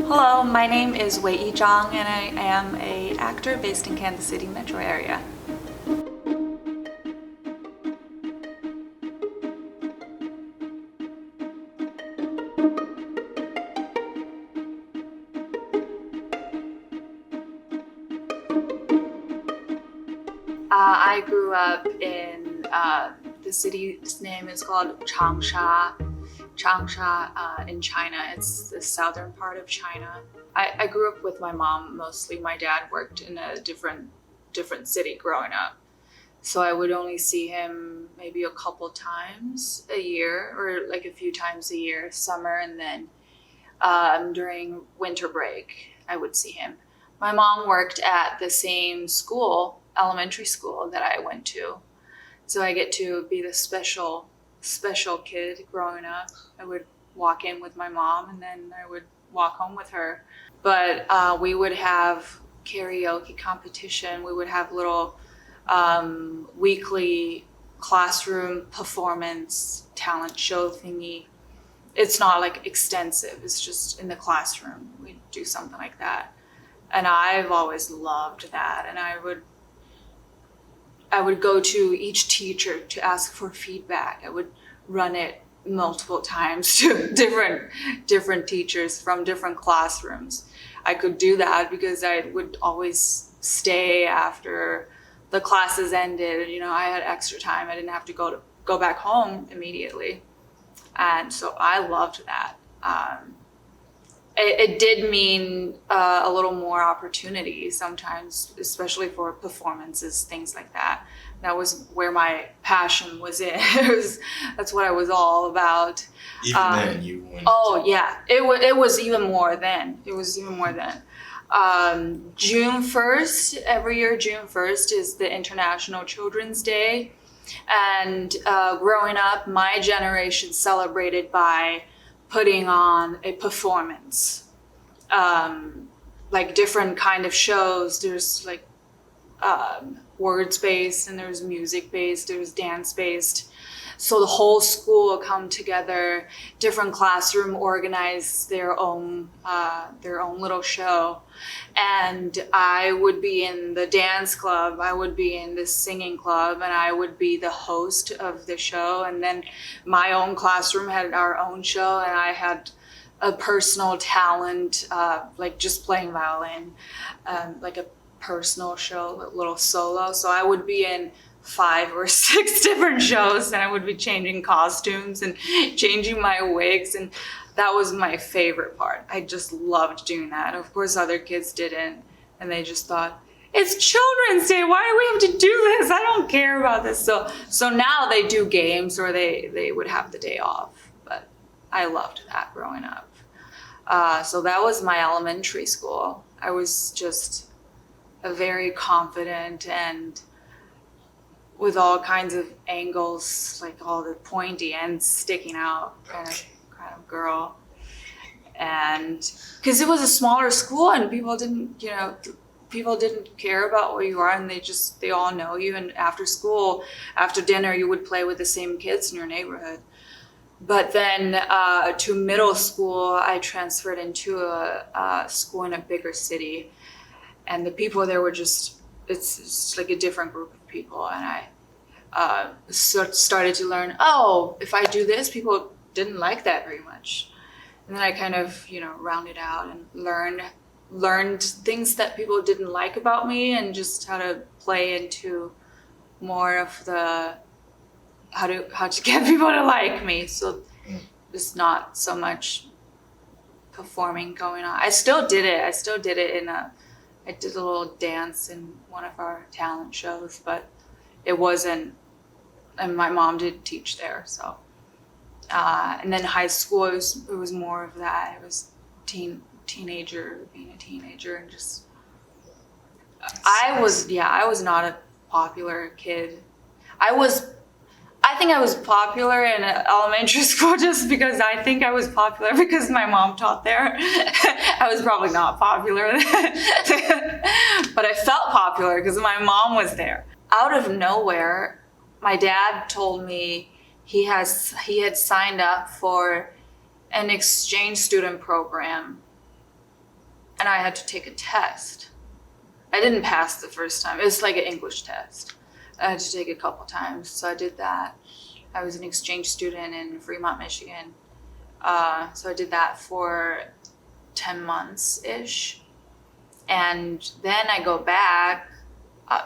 Hello, my name is Weiyi Zhang and I am an actor based in Kansas City metro area. I grew up in the city's name is called Changsha in China. It's the southern part of China. I grew up with my mom mostly. My dad worked in a different city growing up. So I would only see him maybe a couple times a year or like a few times a year, summer, and then during winter break, I would see him. My mom worked at the same school, elementary school that I went to. So I get to be the special kid growing up. I would walk in with my mom and then I would walk home with her. But we would have karaoke competition. We would have little weekly classroom performance talent show thingy. It's not like extensive, it's just in the classroom. We do something like that. And I've always loved that. And I would go to each teacher to ask for feedback. I would run it multiple times to different teachers from different classrooms. I could do that because I would always stay after the classes ended. You know, I had extra time. I didn't have to go back home immediately. And so I loved that. It did mean a little more opportunity sometimes, especially for performances, things like that. That was where my passion was in. That's what I was all about. Even then, you went. Oh yeah, it was even more then. It was even more then. June 1st, every year June 1st is the International Children's Day. And growing up, my generation celebrated by putting on a performance, like different kind of shows. There's like words based, and there's music based, there's dance based. So the whole school will come together. Different classroom organize their own little show, and I would be in the dance club. I would be in the singing club, and I would be the host of the show. And then my own classroom had our own show, and I had a personal talent, like just playing violin, like a personal show, a little solo. So I would be in 5 or 6 different shows, and I would be changing costumes and changing my wigs, and that was my favorite part. I just loved doing that. And of course other kids didn't, and they just thought, it's Children's Day, why do we have to do this? I don't care about this. So now they do games, or they would have the day off, but I loved that growing up. So that was my elementary school. I was just a very confident and with all kinds of angles, like all the pointy ends sticking out kind of girl. And because it was a smaller school and people didn't care about where you are, and they all know you. And after school, after dinner, you would play with the same kids in your neighborhood. But then to middle school, I transferred into a school in a bigger city, and the people there were it's like a different group of people. And I started to learn, if I do this, people didn't like that very much. And then I kind of, rounded out and learned things that people didn't like about me, and just how to play into more of the how to get people to like me. So there's not so much performing going on. I still did it. I did a little dance in one of our talent shows, but it wasn't, and my mom did teach there. So, and then high school, it was more of that. It was being a teenager, and just, I was not a popular kid. I think I was popular in elementary school just because I think I was popular because my mom taught there. I was probably not popular, but I felt popular because my mom was there. Out of nowhere, my dad told me he had signed up for an exchange student program and I had to take a test. I didn't pass the first time. It was like an English test. I had to take it a couple times, so I did that. I was an exchange student in Fremont, Michigan. So I did that for 10 months-ish. And then I go back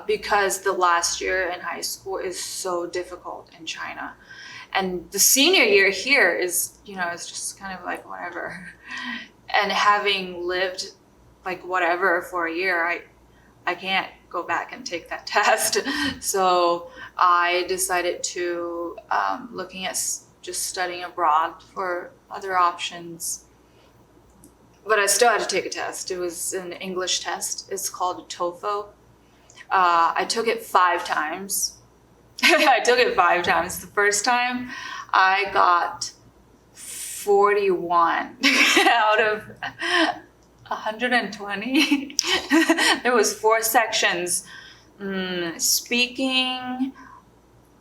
because the last year in high school is so difficult in China. And the senior year here is, it's just kind of like whatever. And having lived like whatever for a year, I can't go back and take that test. So I decided to looking at just studying abroad for other options. But I still had to take a test. It was an English test. It's called TOEFL. I took it 5 times. I took it 5 times. The first time I got 41 out of 120. There was 4 sections. Speaking,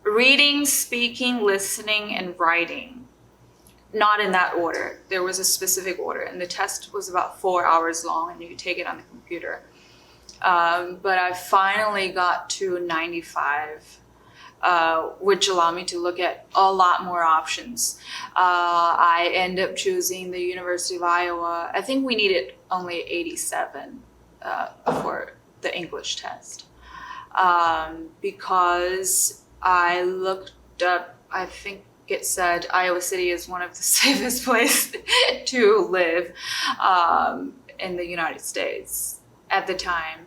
reading, speaking, listening, and writing. Not in that order. There was a specific order, and the test was about 4 hours long, and you could take it on the computer. But I finally got to 95, which allowed me to look at a lot more options. I ended up choosing the University of Iowa. I think we needed only 87 for the English test, because I looked up, I think it said Iowa City is one of the safest places to live in the United States at the time.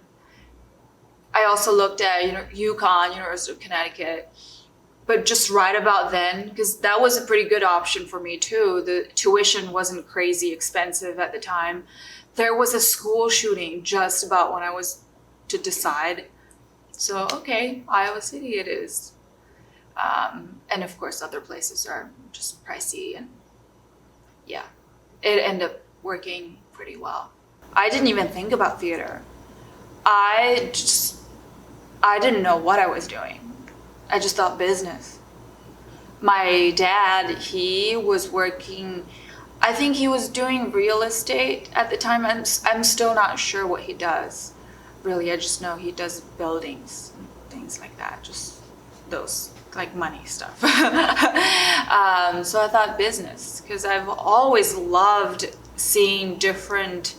I also looked at UConn, University of Connecticut, but just right about then, because that was a pretty good option for me too. The tuition wasn't crazy expensive at the time. There was a school shooting just about when I was to decide. So, okay, Iowa City it is. And of course, other places are just pricey, and yeah, it ended up working pretty well. I didn't even think about theater. I didn't know what I was doing. I just thought business. My dad, he was working, I think he was doing real estate at the time. I'm still not sure what he does. Really, I just know he does buildings and things like that, just those like money stuff. So I thought business, because I've always loved seeing different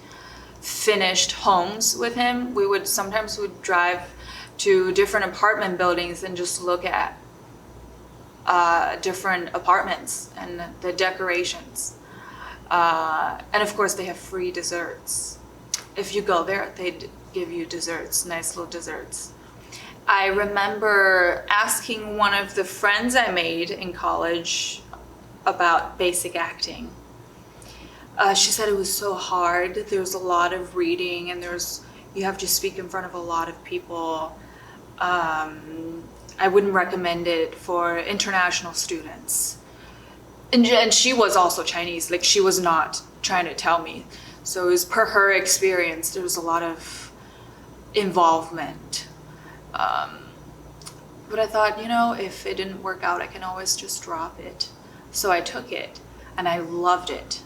finished homes with him. We would sometimes drive to different apartment buildings and just look at different apartments and the decorations. And of course they have free desserts. If you go there, they'd give you desserts, nice little desserts. I remember asking one of the friends I made in college about basic acting. She said it was so hard. There was a lot of reading, and you have to speak in front of a lot of people. I wouldn't recommend it for international students. And she was also Chinese, like she was not trying to tell me. So it was per her experience, there was a lot of involvement. But I thought, if it didn't work out, I can always just drop it. So I took it, and I loved it.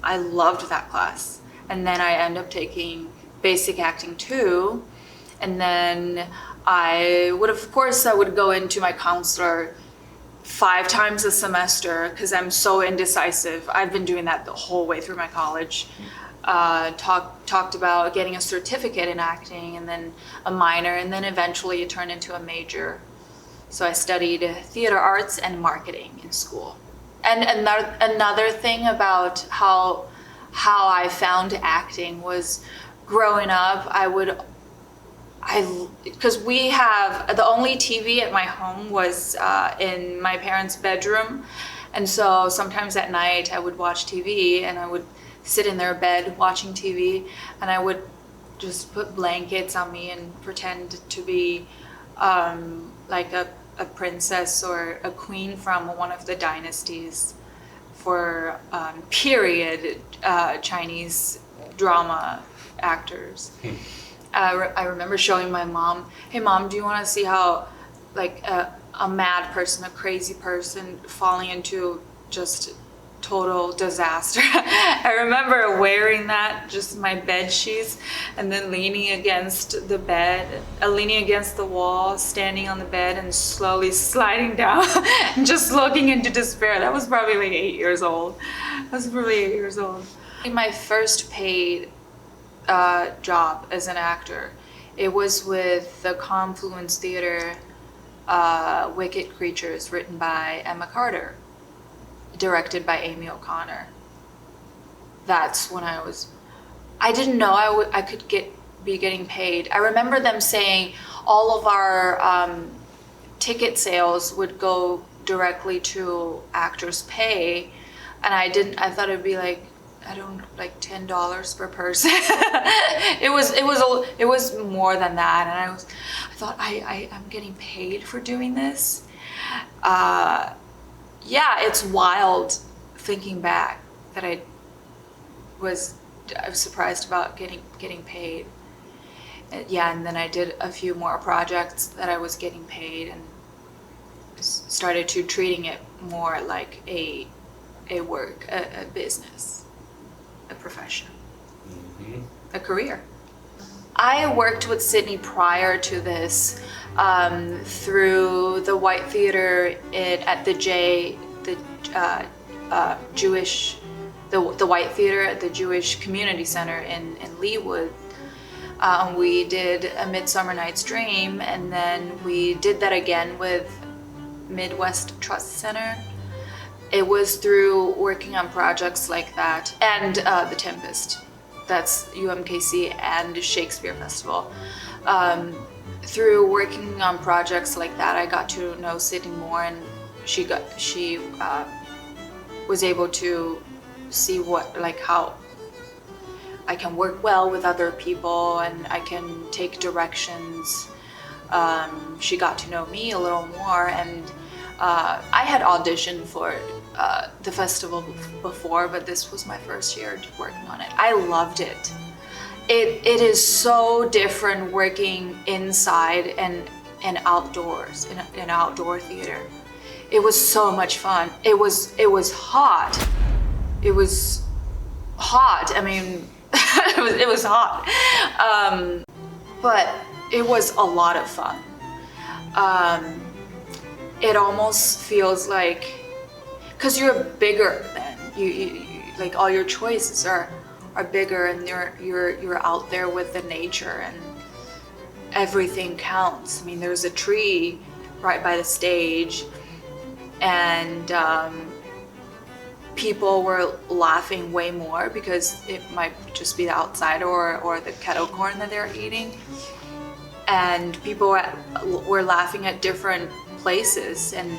I loved that class. And then I ended up taking basic acting too. And then I would go into my counselor 5 times a semester, because I'm so indecisive. I've been doing that the whole way through my college. Talked about getting a certificate in acting, and then a minor, and then eventually it turned into a major. So I studied theater arts and marketing in school. And another thing about how I found acting was growing up, because we have, the only TV at my home was in my parents' bedroom. And so sometimes at night I would watch TV, and I would sit in their bed watching TV, and I would just put blankets on me and pretend to be like a princess or a queen from one of the dynasties for period Chinese drama actors. I remember showing my mom, hey mom, do you want to see how like a mad person, a crazy person falling into just total disaster. I remember wearing that, just my bed sheets, and then leaning against the bed, leaning against the wall, standing on the bed and slowly sliding down and just looking into despair. That was probably like 8 years old. My first paid job as an actor, it was with the Confluence Theatre Wicked Creatures, written by Emma Carter, directed by Amy O'Connor. That's when I didn't know I could be getting paid. I remember them saying all of our ticket sales would go directly to actors' pay, and I thought it'd be like, I don't know, like $10 per person. It was more than that, and I thought I'm getting paid for doing this. Yeah, it's wild thinking back that I was surprised about getting paid. Yeah, and then I did a few more projects that I was getting paid, and started to treating it more like a work, a business, a profession, a career. I worked with Sydney prior to this through the White Theatre at the White Theatre at the Jewish Community Center in Leawood. We did A Midsummer Night's Dream, and then we did that again with Midwest Trust Center. It was through working on projects like that, and The Tempest. That's UMKC and Shakespeare Festival. Through working on projects like that, I got to know Sydney more, and she was able to see how I can work well with other people, and I can take directions. She got to know me a little more, and I had auditioned for the festival before, but this was my first year working on it. I loved it. It is so different working inside and outdoors, in an outdoor theater. It was so much fun. It was hot. It was hot. I mean, it was hot. But it was a lot of fun. It almost feels like, because you're bigger then, you like all your choices are bigger, and you're out there with the nature, and everything counts. I mean, there's a tree right by the stage, and people were laughing way more because it might just be the outside or the kettle corn that they're eating, and people were laughing at different places, and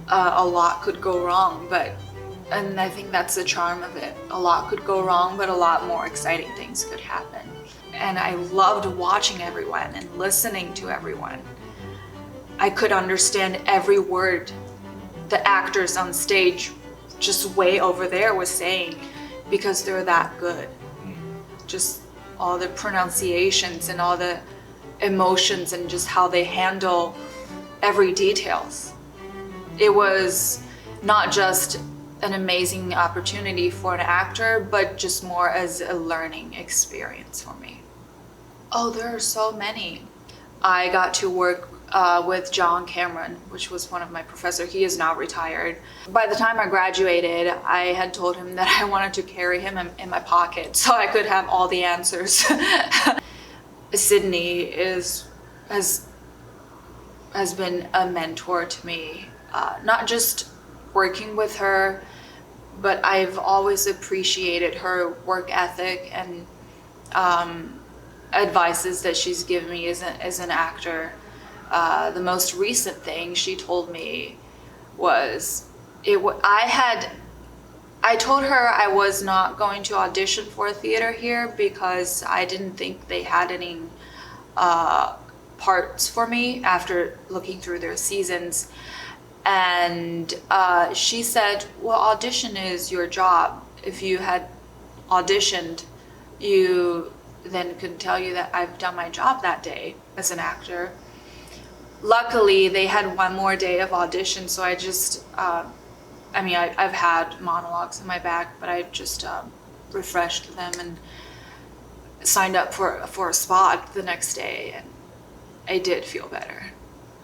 a lot could go wrong, and I think that's the charm of it. A lot could go wrong, but a lot more exciting things could happen. And I loved watching everyone and listening to everyone. I could understand every word the actors on stage just way over there was saying, because they're that good. Just all the pronunciations and all the emotions and just how they handle every details. It was not just an amazing opportunity for an actor, but just more as a learning experience for me. Oh, there are so many. I got to work with John Cameron, which was one of my professors. He is now retired. By the time I graduated, I had told him that I wanted to carry him in my pocket so I could have all the answers. Sydney has been a mentor to me, not just working with her, but I've always appreciated her work ethic and advices that she's given me as an actor. The most recent thing she told me was, I told her I was not going to audition for a theater here because I didn't think they had any parts for me after looking through their seasons. And she said, well, audition is your job. If you had auditioned, you then could tell you that I've done my job that day as an actor. Luckily, they had one more day of audition, so I just I mean, I've had monologues in my back, but I just refreshed them and signed up for a spot the next day, and I did feel better.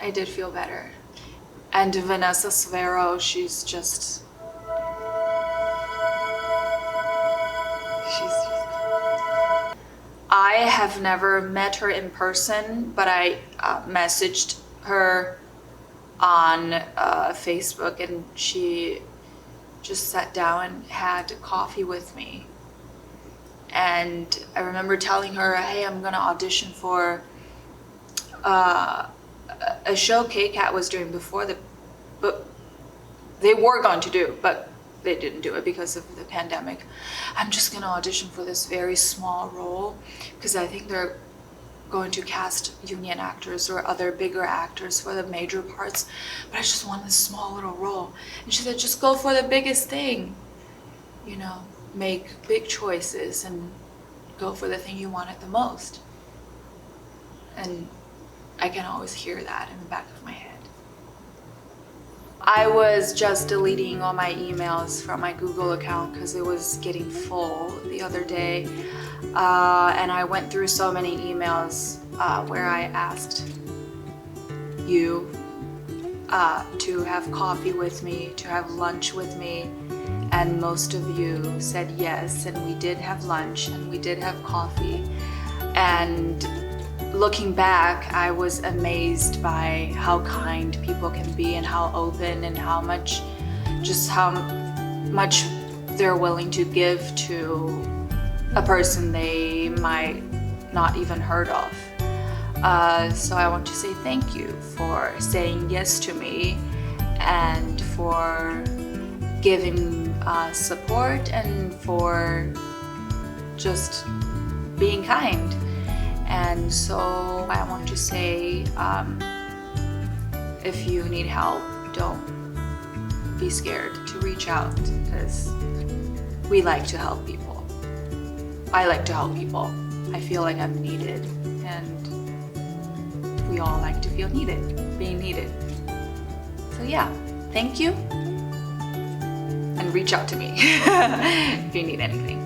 I did feel better. And Vanessa Severo, she's just I have never met her in person, but I messaged her on Facebook, and she just sat down and had coffee with me. And I remember telling her, hey, I'm gonna audition for a show KCAT was doing before but they were going to do, but they didn't do it because of the pandemic. I'm just gonna audition for this very small role because I think they're going to cast union actors or other bigger actors for the major parts, but I just want this small little role. And she said, just go for the biggest thing, you know, make big choices and go for the thing you wanted the most. And I can always hear that in the back of my head. I was just deleting all my emails from my Google account because it was getting full the other day. And I went through so many emails where I asked you to have coffee with me, to have lunch with me. And most of you said yes, and we did have lunch and we did have coffee. And looking back, I was amazed by how kind people can be and how open and how much they're willing to give to a person they might not even heard of. So I want to say thank you for saying yes to me and for giving support and for just being kind. And so I want to say, if you need help, don't be scared to reach out, because we like to help people. I like to help people. I feel like I'm needed, and we all like to feel needed, being needed. So yeah, thank you, and reach out to me if you need anything.